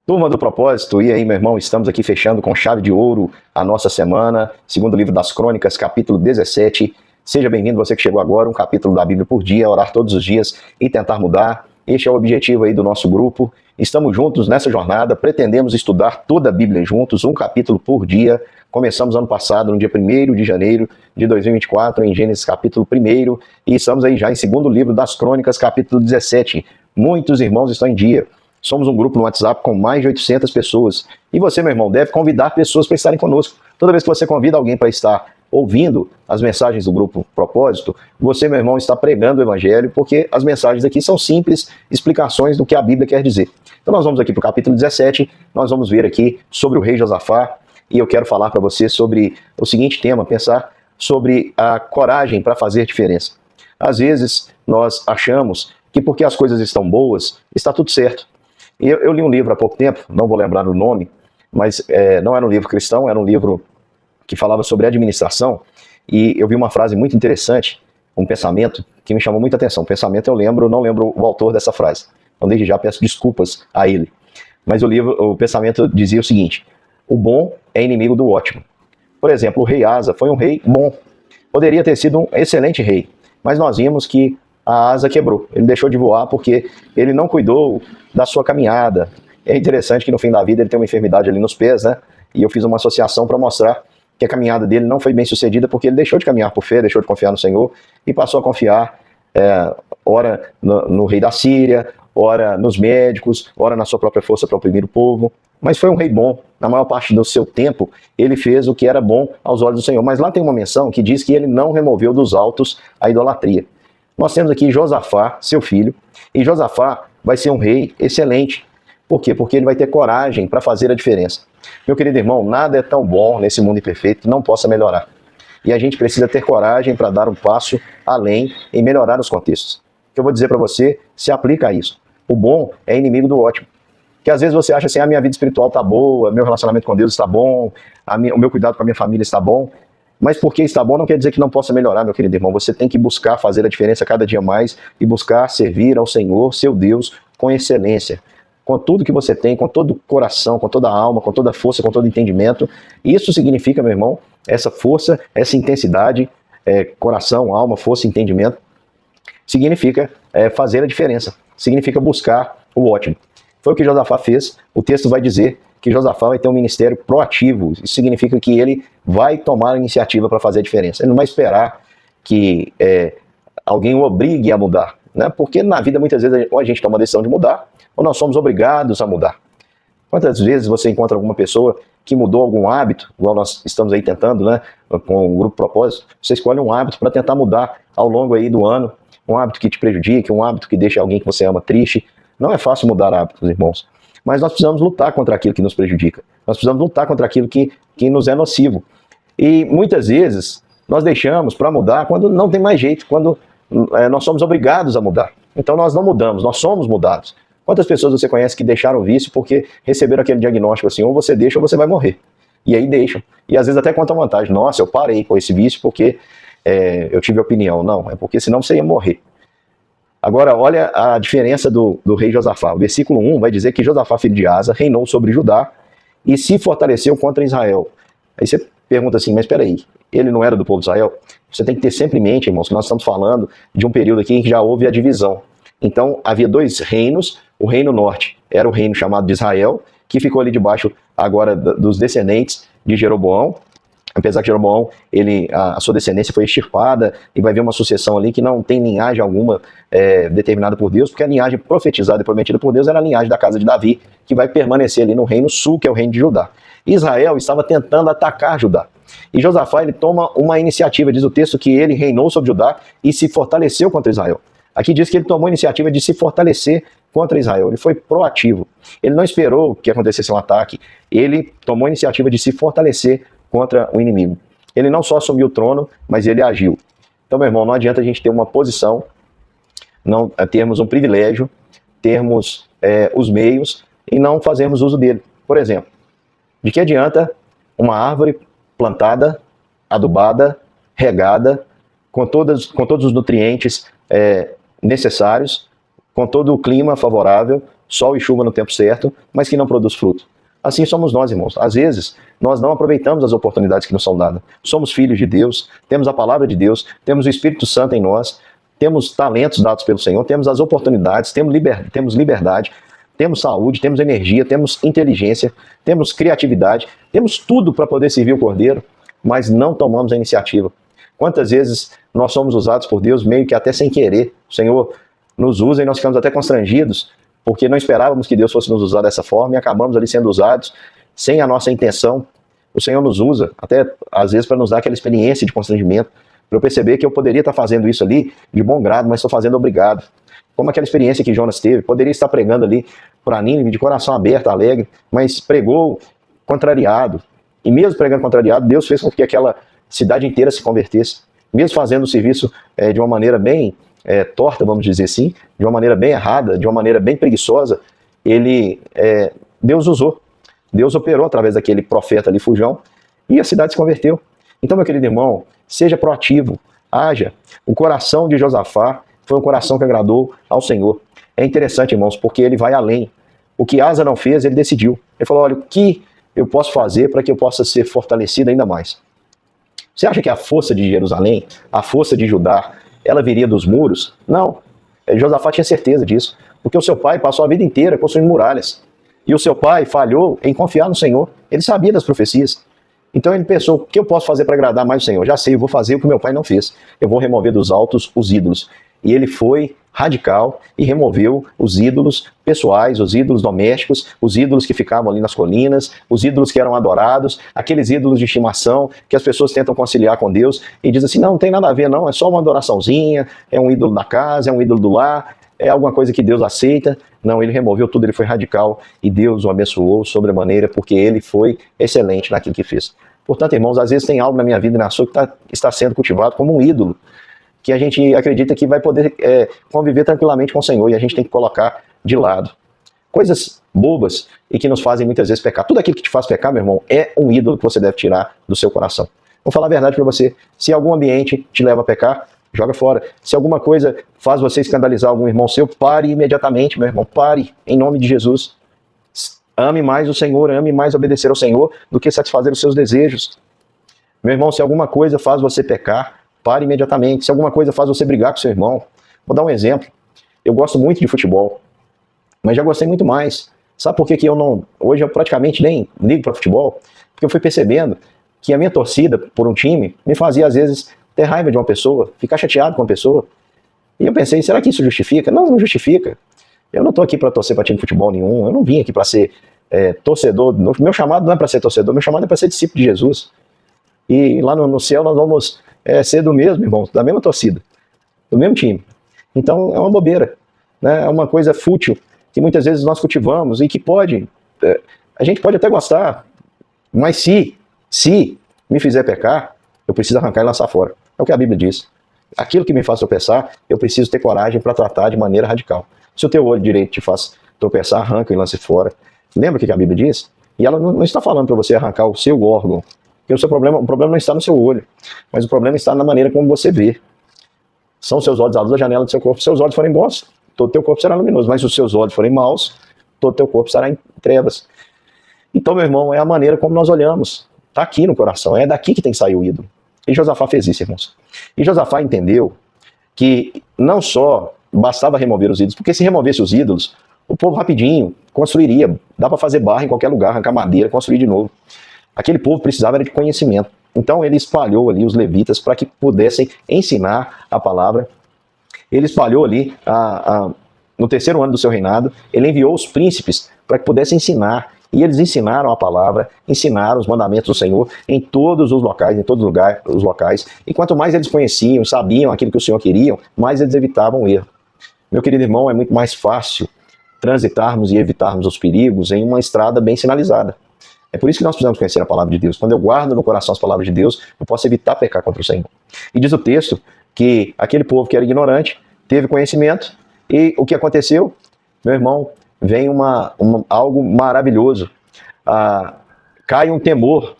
Turma do Propósito, e aí, meu irmão, estamos aqui fechando com chave de ouro a nossa semana, segundo livro das Crônicas, capítulo 17. Seja bem-vindo, você que chegou agora, um capítulo da Bíblia por dia, orar todos os dias e tentar mudar. Este é o objetivo aí do nosso grupo. Estamos juntos nessa jornada, pretendemos estudar toda a Bíblia juntos, um capítulo por dia. Começamos ano passado, no dia 1º de janeiro de 2024, em Gênesis capítulo 1, e estamos aí já em segundo livro das Crônicas, capítulo 17. Muitos irmãos estão em dia. Somos um grupo no WhatsApp com mais de 800 pessoas. E você, meu irmão, deve convidar pessoas para estarem conosco. Toda vez que você convida alguém para estar ouvindo as mensagens do grupo Propósito, você, meu irmão, está pregando o Evangelho, porque as mensagens aqui são simples explicações do que a Bíblia quer dizer. Então nós vamos aqui para o capítulo 17, nós vamos ver aqui sobre o rei Josafá, e eu quero falar para você sobre o seguinte tema, pensar sobre a coragem para fazer diferença. Às vezes nós achamos que porque as coisas estão boas, está tudo certo. Eu li um livro há pouco tempo, não vou lembrar o nome, mas não era um livro cristão, era um livro que falava sobre administração, e eu vi uma frase muito interessante, um pensamento que me chamou muita atenção. O pensamento eu lembro, não lembro o autor dessa frase, então desde já peço desculpas a ele. Mas o pensamento dizia o seguinte: o bom é inimigo do ótimo. Por exemplo, o rei Asa foi um rei bom, poderia ter sido um excelente rei, mas nós vimos que a asa quebrou, ele deixou de voar porque ele não cuidou da sua caminhada. É interessante que no fim da vida ele tem uma enfermidade ali nos pés, né? E eu fiz uma associação para mostrar que a caminhada dele não foi bem sucedida porque ele deixou de caminhar por fé, deixou de confiar no Senhor e passou a confiar, ora no rei da Síria, ora nos médicos, ora na sua própria força para oprimir o povo. Mas foi um rei bom. Na maior parte do seu tempo, ele fez o que era bom aos olhos do Senhor. Mas lá tem uma menção que diz que ele não removeu dos altos a idolatria. Nós temos aqui Josafá, seu filho, e Josafá vai ser um rei excelente. Por quê? Porque ele vai ter coragem para fazer a diferença. Meu querido irmão, nada é tão bom nesse mundo imperfeito que não possa melhorar. E a gente precisa ter coragem para dar um passo além e melhorar os contextos. O que eu vou dizer para você se aplica a isso. O bom é inimigo do ótimo. Que às vezes você acha assim, a minha vida espiritual está boa, meu relacionamento com Deus está bom, o meu cuidado com a minha família está bom. Mas porque está bom não quer dizer que não possa melhorar, meu querido irmão. Você tem que buscar fazer a diferença cada dia mais e buscar servir ao Senhor, seu Deus, com excelência. Com tudo que você tem, com todo o coração, com toda a alma, com toda a força, com todo o entendimento. Isso significa, meu irmão, essa força, essa intensidade, coração, alma, força e entendimento, significa fazer a diferença. Significa buscar o ótimo. Foi o que Josafá fez. O texto vai dizer que Josafá vai ter um ministério proativo. Isso significa que ele vai tomar a iniciativa para fazer a diferença. Ele não vai esperar que alguém o obrigue a mudar, né? Porque na vida muitas vezes ou a gente toma a decisão de mudar, ou nós somos obrigados a mudar. Quantas vezes você encontra alguma pessoa que mudou algum hábito, igual nós estamos aí tentando, né, com o grupo Propósito, você escolhe um hábito para tentar mudar ao longo aí do ano, um hábito que te prejudique, um hábito que deixe alguém que você ama triste. Não é fácil mudar hábitos, irmãos. Mas nós precisamos lutar contra aquilo que nos prejudica. Nós precisamos lutar contra aquilo que nos é nocivo. E muitas vezes nós deixamos para mudar quando não tem mais jeito, quando nós somos obrigados a mudar. Então nós não mudamos, nós somos mudados. Quantas pessoas você conhece que deixaram o vício porque receberam aquele diagnóstico assim, ou você deixa ou você vai morrer. E aí deixam. E às vezes até contam vantagem. Nossa, eu parei com esse vício porque eu tive opinião. Não, é porque senão você ia morrer. Agora, olha a diferença do rei Josafá. O versículo 1 vai dizer que Josafá, filho de Asa, reinou sobre Judá e se fortaleceu contra Israel. Aí você pergunta assim, mas espera aí, ele não era do povo de Israel? Você tem que ter sempre em mente, irmãos, que nós estamos falando de um período aqui em que já houve a divisão. Então, havia dois reinos. O reino norte era o reino chamado de Israel, que ficou ali debaixo agora dos descendentes de Jeroboão. Apesar que Jeroboão, a sua descendência foi extirpada, e vai haver uma sucessão ali que não tem linhagem alguma determinada por Deus, porque a linhagem profetizada e prometida por Deus era a linhagem da casa de Davi, que vai permanecer ali no reino sul, que é o reino de Judá. Israel estava tentando atacar Judá. E Josafá, ele toma uma iniciativa, diz o texto que ele reinou sobre Judá e se fortaleceu contra Israel. Aqui diz que ele tomou a iniciativa de se fortalecer contra Israel. Ele foi proativo. Ele não esperou que acontecesse um ataque. Ele tomou a iniciativa de se fortalecer contra o inimigo. Ele não só assumiu o trono, mas ele agiu. Então, meu irmão, não adianta a gente ter uma posição, não termos um privilégio, termos os meios e não fazermos uso dele. Por exemplo, de que adianta uma árvore plantada, adubada, regada, com todos os nutrientes necessários, com todo o clima favorável, sol e chuva no tempo certo, mas que não produz fruto. Assim somos nós, irmãos. Às vezes, nós não aproveitamos as oportunidades que nos são dadas. Somos filhos de Deus, temos a palavra de Deus, temos o Espírito Santo em nós, temos talentos dados pelo Senhor, temos as oportunidades, temos liberdade, temos saúde, temos energia, temos inteligência, temos criatividade, temos tudo para poder servir o Cordeiro, mas não tomamos a iniciativa. Quantas vezes nós somos usados por Deus meio que até sem querer? O Senhor nos usa e nós ficamos até constrangidos, porque não esperávamos que Deus fosse nos usar dessa forma e acabamos ali sendo usados sem a nossa intenção. O Senhor nos usa, até às vezes para nos dar aquela experiência de constrangimento, para eu perceber que eu poderia estar fazendo isso ali de bom grado, mas estou fazendo obrigado. Como aquela experiência que Jonas teve, poderia estar pregando ali para Nínive de coração aberto, alegre, mas pregou contrariado. E mesmo pregando contrariado, Deus fez com que aquela cidade inteira se convertesse. Mesmo fazendo o serviço de uma maneira bem torta, vamos dizer assim, de uma maneira bem errada, de uma maneira bem preguiçosa, Deus usou. Deus operou através daquele profeta ali, Fujão, e a cidade se converteu. Então, meu querido irmão, seja proativo, haja. O coração de Josafá foi um coração que agradou ao Senhor. É interessante, irmãos, porque ele vai além. O que Asa não fez, ele decidiu. Ele falou, olha, o que eu posso fazer para que eu possa ser fortalecido ainda mais? Você acha que a força de Jerusalém, a força de Judá, ela viria dos muros? Não. Josafá tinha certeza disso, porque o seu pai passou a vida inteira construindo muralhas. E o seu pai falhou em confiar no Senhor. Ele sabia das profecias. Então ele pensou, o que eu posso fazer para agradar mais o Senhor? Já sei, eu vou fazer o que meu pai não fez. Eu vou remover dos altos os ídolos. E ele foi radical e removeu os ídolos pessoais, os ídolos domésticos, os ídolos que ficavam ali nas colinas, os ídolos que eram adorados, aqueles ídolos de estimação que as pessoas tentam conciliar com Deus e dizem assim, não tem nada a ver não, é só uma adoraçãozinha, é um ídolo da casa, é um ídolo do lar, é alguma coisa que Deus aceita. Não, ele removeu tudo, ele foi radical e Deus o abençoou sobremaneira porque ele foi excelente naquilo que fez. Portanto, irmãos, às vezes tem algo na minha vida e na sua que está sendo cultivado como um ídolo, que a gente acredita que vai poder conviver tranquilamente com o Senhor e a gente tem que colocar de lado. Coisas bobas e que nos fazem muitas vezes pecar. Tudo aquilo que te faz pecar, meu irmão, é um ídolo que você deve tirar do seu coração. Vou falar a verdade para você. Se algum ambiente te leva a pecar, joga fora. Se alguma coisa faz você escandalizar algum irmão seu, pare imediatamente, meu irmão. Pare, em nome de Jesus. Ame mais o Senhor, ame mais obedecer ao Senhor do que satisfazer os seus desejos. Meu irmão, se alguma coisa faz você pecar, pare imediatamente. Se alguma coisa faz você brigar com seu irmão, vou dar um exemplo. Eu gosto muito de futebol, mas já gostei muito mais. Sabe por que hoje eu praticamente nem ligo para futebol? Porque eu fui percebendo que a minha torcida por um time me fazia às vezes ter raiva de uma pessoa, ficar chateado com uma pessoa. E eu pensei, será que isso justifica? Não, não justifica. Eu não estou aqui para torcer para time de futebol nenhum, eu não vim aqui para ser torcedor. Meu chamado não é para ser torcedor, meu chamado é para ser discípulo de Jesus. E lá no céu nós vamos ser do mesmo, irmão, da mesma torcida, do mesmo time. Então é uma bobeira, né? É uma coisa fútil que muitas vezes nós cultivamos e que a gente pode até gostar, mas se me fizer pecar, eu preciso arrancar e lançar fora. É o que a Bíblia diz. Aquilo que me faz tropeçar, eu preciso ter coragem para tratar de maneira radical. Se o teu olho direito te faz tropeçar, arranca e lance fora. Lembra o que a Bíblia diz? E ela não está falando para você arrancar o seu órgão, porque o problema não está no seu olho, mas o problema está na maneira como você vê. São seus olhos a luz da janela do seu corpo. Se seus olhos forem bons, todo o teu corpo será luminoso, mas se os seus olhos forem maus, todo o teu corpo estará em trevas. Então, meu irmão, é a maneira como nós olhamos. Está aqui no coração, é daqui que tem que sair o ídolo. E Josafá fez isso, irmãos. E Josafá entendeu que não só bastava remover os ídolos, porque se removesse os ídolos, o povo rapidinho construiria. Dá para fazer barra em qualquer lugar, arrancar madeira, construir de novo. Aquele povo precisava de conhecimento. Então ele espalhou ali os levitas para que pudessem ensinar a palavra. Ele espalhou ali, no terceiro ano do seu reinado, ele enviou os príncipes para que pudessem ensinar. E eles ensinaram a palavra, ensinaram os mandamentos do Senhor em todos os locais, em todos os locais. E quanto mais eles conheciam, sabiam aquilo que o Senhor queria, mais eles evitavam o erro. Meu querido irmão, é muito mais fácil transitarmos e evitarmos os perigos em uma estrada bem sinalizada. É por isso que nós precisamos conhecer a palavra de Deus. Quando eu guardo no coração as palavras de Deus, eu posso evitar pecar contra o Senhor. E diz o texto que aquele povo que era ignorante teve conhecimento e o que aconteceu, meu irmão, vem algo maravilhoso. Cai um temor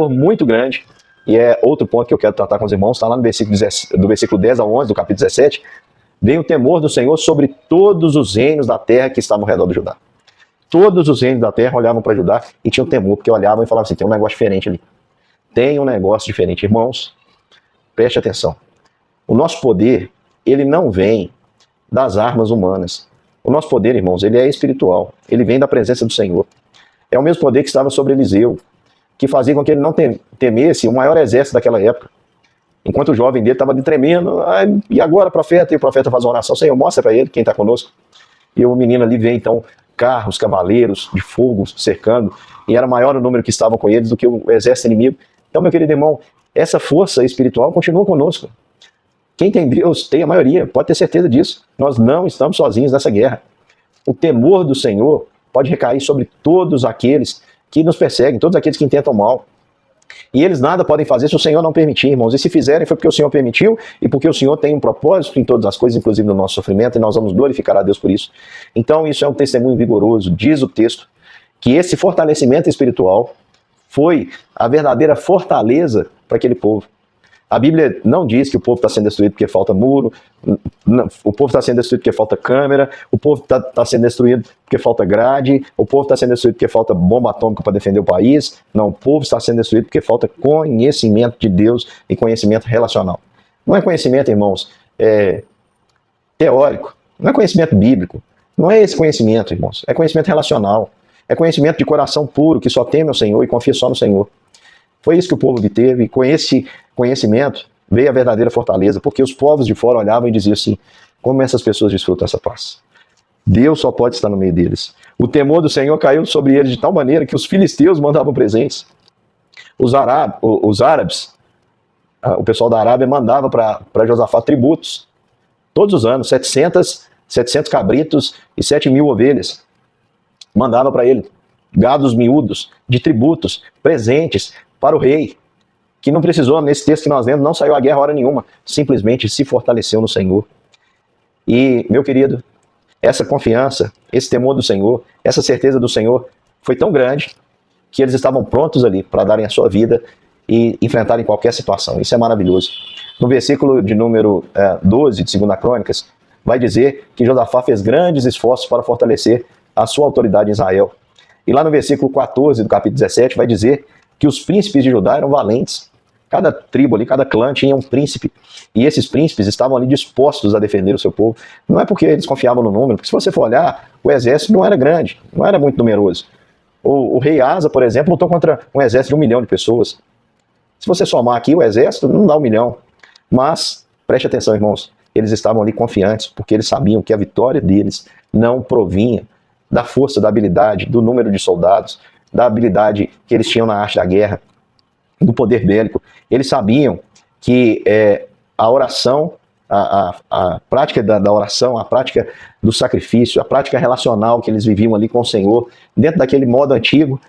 muito grande, e é outro ponto que eu quero tratar com os irmãos, está lá no do versículo 10 ao 11 do capítulo 17, veio o temor do Senhor sobre todos os reinos da terra que estavam ao redor do Judá. Todos os reinos da terra olhavam para Judá e tinham temor, porque olhavam e falavam assim, tem um negócio diferente ali. Tem um negócio diferente. Irmãos, preste atenção. O nosso poder, ele não vem das armas humanas. O nosso poder, irmãos, ele é espiritual. Ele vem da presença do Senhor. É o mesmo poder que estava sobre Eliseu, que fazia com que ele não temesse o maior exército daquela época. Enquanto o jovem dele estava ali tremendo, e agora, profeta? E o profeta faz uma oração, Senhor, mostra para ele quem está conosco. E o menino ali vê, então, carros, cavaleiros de fogo cercando, e era maior o número que estavam com eles do que o exército inimigo. Então, meu querido irmão, essa força espiritual continua conosco. Quem tem Deus tem a maioria, pode ter certeza disso. Nós não estamos sozinhos nessa guerra. O temor do Senhor pode recair sobre todos aqueles que nos perseguem, todos aqueles que intentam mal. E eles nada podem fazer se o Senhor não permitir, irmãos. E se fizerem foi porque o Senhor permitiu e porque o Senhor tem um propósito em todas as coisas, inclusive no nosso sofrimento, e nós vamos glorificar a Deus por isso. Então isso é um testemunho vigoroso. Diz o texto que esse fortalecimento espiritual foi a verdadeira fortaleza para aquele povo. A Bíblia não diz que o povo está sendo destruído porque falta muro, o povo está sendo destruído porque falta câmera, o povo está sendo destruído porque falta grade, o povo está sendo destruído porque falta bomba atômica para defender o país. Não, o povo está sendo destruído porque falta conhecimento de Deus e conhecimento relacional. Não é conhecimento, irmãos, teórico, não é conhecimento bíblico, não é esse conhecimento, irmãos, é conhecimento relacional, é conhecimento de coração puro, que só teme ao Senhor e confia só no Senhor. Foi isso que o povo obteve, e com esse conhecimento veio a verdadeira fortaleza, porque os povos de fora olhavam e diziam assim, como essas pessoas desfrutam essa paz? Deus só pode estar no meio deles. O temor do Senhor caiu sobre eles de tal maneira que os filisteus mandavam presentes. Os árabes, o pessoal da Arábia mandava para Josafá tributos, todos os anos, 700 cabritos e 7.000 ovelhas. Mandava para ele gados miúdos de tributos, presentes para o rei, que não precisou, nesse texto que nós lemos, não saiu à guerra hora nenhuma, simplesmente se fortaleceu no Senhor. E, meu querido, essa confiança, esse temor do Senhor, essa certeza do Senhor foi tão grande que eles estavam prontos ali para darem a sua vida e enfrentarem qualquer situação. Isso é maravilhoso. No versículo de número 12 de 2 Crônicas, vai dizer que Josafá fez grandes esforços para fortalecer a sua autoridade em Israel. E lá no versículo 14 do capítulo 17 vai dizer que os príncipes de Judá eram valentes. Cada tribo ali, cada clã tinha um príncipe. E esses príncipes estavam ali dispostos a defender o seu povo. Não é porque eles confiavam no número, porque se você for olhar, o exército não era grande, não era muito numeroso. O rei Asa, por exemplo, lutou contra um exército de 1 milhão de pessoas. Se você somar aqui o exército, não dá 1 milhão. Mas, preste atenção, irmãos, eles estavam ali confiantes, porque eles sabiam que a vitória deles não provinha da força, da habilidade, do número de soldados, da habilidade que eles tinham na arte da guerra, do poder bélico. Eles sabiam que a oração, a prática da oração, a prática do sacrifício, a prática relacional que eles viviam ali com o Senhor, dentro daquele modo antigo,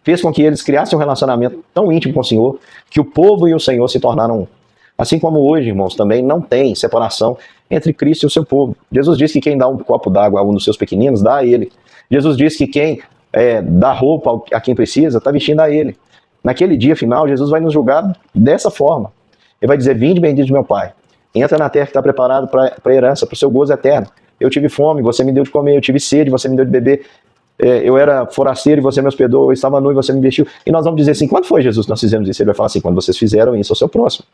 fez com que eles criassem um relacionamento tão íntimo com o Senhor, que o povo e o Senhor se tornaram um. Assim como hoje, irmãos, também não tem separação entre Cristo e o seu povo. Jesus disse que quem dá um copo d'água a um dos seus pequeninos, dá a ele. Jesus disse que quem dá roupa a quem precisa, está vestindo a ele. Naquele dia final, Jesus vai nos julgar dessa forma. Ele vai dizer, vinde bendito de meu Pai, entra na terra que está preparada para a herança, para o seu gozo eterno. Eu tive fome, você me deu de comer, eu tive sede, você me deu de beber, eu era forasteiro e você me hospedou, eu estava nu e você me vestiu. E nós vamos dizer assim, quando foi, Jesus, que nós fizemos isso? Ele vai falar assim, quando vocês fizeram isso ao seu próximo.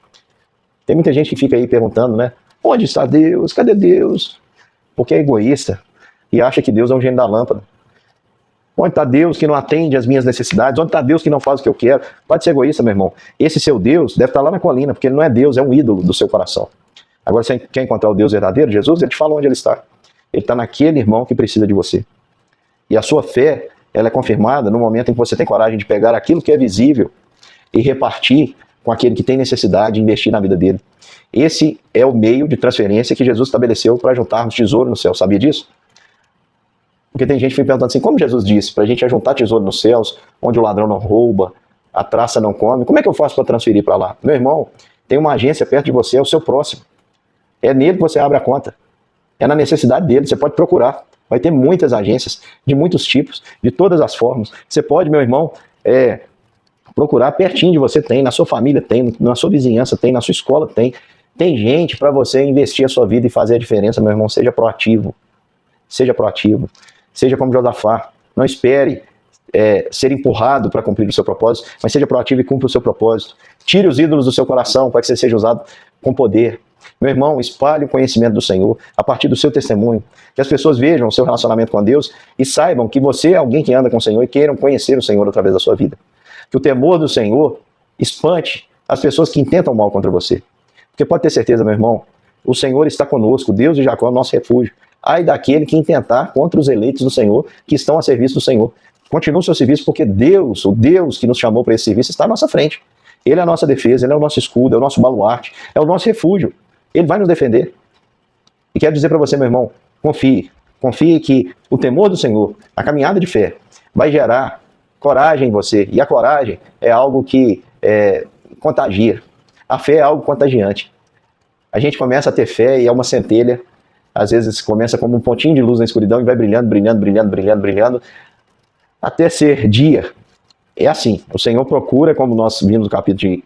Tem muita gente que fica aí perguntando, né? Onde está Deus? Cadê Deus? Porque é egoísta e acha que Deus é um gênio da lâmpada. Onde está Deus que não atende às minhas necessidades? Onde está Deus que não faz o que eu quero? Pode ser egoísta, meu irmão. Esse seu Deus deve estar lá na colina, porque ele não é Deus, é um ídolo do seu coração. Agora, você quer encontrar o Deus verdadeiro, Jesus, ele te fala onde ele está. Ele está naquele irmão que precisa de você. E a sua fé, ela é confirmada no momento em que você tem coragem de pegar aquilo que é visível e repartir com aquele que tem necessidade de investir na vida dele. Esse é o meio de transferência que Jesus estabeleceu para juntarmos tesouro no céu. Sabia disso? Porque tem gente que fica perguntando assim, como Jesus disse, para a gente juntar tesouro nos céus, onde o ladrão não rouba, a traça não come, como é que eu faço para transferir para lá? Meu irmão, tem uma agência perto de você, é o seu próximo. É nele que você abre a conta. É na necessidade dele, você pode procurar. Vai ter muitas agências, de muitos tipos, de todas as formas. Você pode, meu irmão, procurar pertinho de você, tem, na sua família tem, na sua vizinhança tem, na sua escola tem. Tem gente para você investir a sua vida e fazer a diferença, meu irmão. Seja proativo. Seja proativo. Seja como Josafá. Não espere ser empurrado para cumprir o seu propósito, mas seja proativo e cumpra o seu propósito. Tire os ídolos do seu coração para que você seja usado com poder. Meu irmão, espalhe o conhecimento do Senhor a partir do seu testemunho. Que as pessoas vejam o seu relacionamento com Deus e saibam que você é alguém que anda com o Senhor e queiram conhecer o Senhor através da sua vida. Que o temor do Senhor espante as pessoas que intentam mal contra você. Porque pode ter certeza, meu irmão, o Senhor está conosco, Deus de Jacó é o nosso refúgio. Ai daquele que intentar contra os eleitos do Senhor, que estão a serviço do Senhor. Continue o seu serviço, porque Deus, o Deus que nos chamou para esse serviço, está à nossa frente. Ele é a nossa defesa, Ele é o nosso escudo, é o nosso baluarte, é o nosso refúgio. Ele vai nos defender. E quero dizer para você, meu irmão, confie. Confie que o temor do Senhor, a caminhada de fé, vai gerar coragem em você. E a coragem é algo que contagia. A fé é algo contagiante. A gente começa a ter fé e é uma centelha. Às vezes começa como um pontinho de luz na escuridão e vai brilhando, brilhando, brilhando, brilhando, brilhando, até ser dia. É assim, o Senhor procura, como nós vimos no capítulo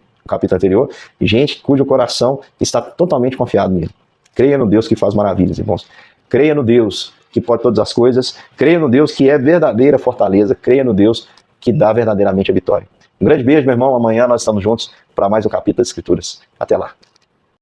anterior, gente cujo coração está totalmente confiado nele. Creia no Deus que faz maravilhas, irmãos. Creia no Deus que pode todas as coisas. Creia no Deus que é verdadeira fortaleza. Creia no Deus que dá verdadeiramente a vitória. Um grande beijo, meu irmão. Amanhã nós estamos juntos para mais um capítulo das Escrituras. Até lá.